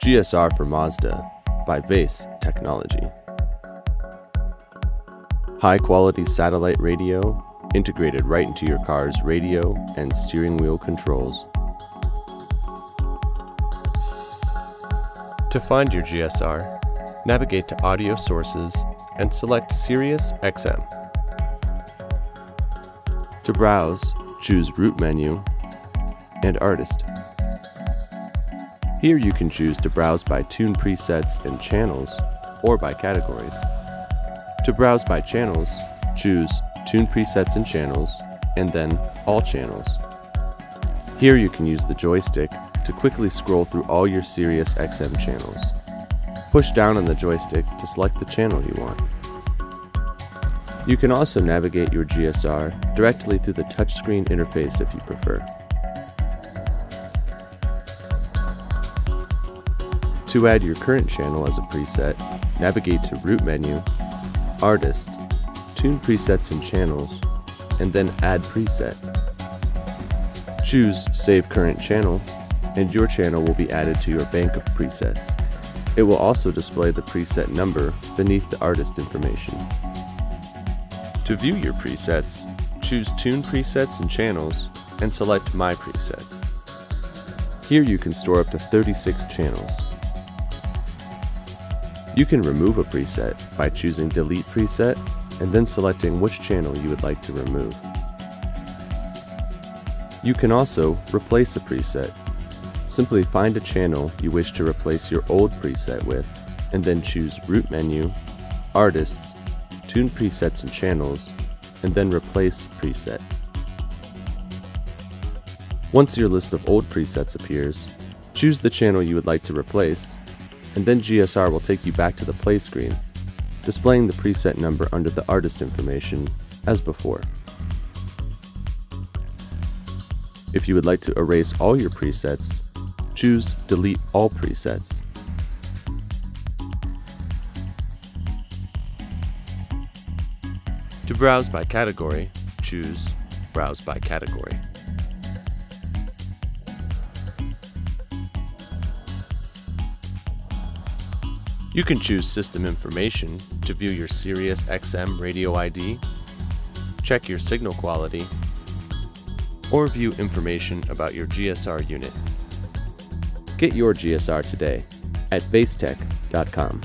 GSR for Mazda by VAIS technology. High-quality satellite radio integrated right into your car's radio and steering wheel controls. To find your GSR, navigate to Audio Sources and select SiriusXM. To browse, choose Root Menu and Artist. Here you can choose to browse by tune presets and channels or by categories. To browse by channels, choose Tune Presets and Channels and then All Channels. Here you can use the joystick to quickly scroll through all your SiriusXM channels. Push down on the joystick to select the channel you want. You can also navigate your GSR directly through the touchscreen interface if you prefer. To add your current channel as a preset, navigate to Root Menu, Artist, Tune Presets and Channels, and then Add Preset. Choose Save Current Channel, and your channel will be added to your bank of presets. It will also display the preset number beneath the artist information. To view your presets, choose Tune Presets and Channels and select My Presets. Here you can store up to 36 channels. You can remove a preset by choosing Delete Preset and then selecting which channel you would like to remove. You can also replace a preset. Simply find a channel you wish to replace your old preset with, and then choose Root Menu, Artist, Tune Presets and Channels, and then Replace Preset. Once your list of old presets appears, choose the channel you would like to replace, and then GSR will take you back to the play screen, displaying the preset number under the artist information as before. If you would like to erase all your presets, choose Delete All Presets. To browse by category, choose Browse by Category. You can choose System Information to view your SiriusXM radio ID, check your signal quality, or view information about your GSR unit. Get your GSR today at vaistech.com.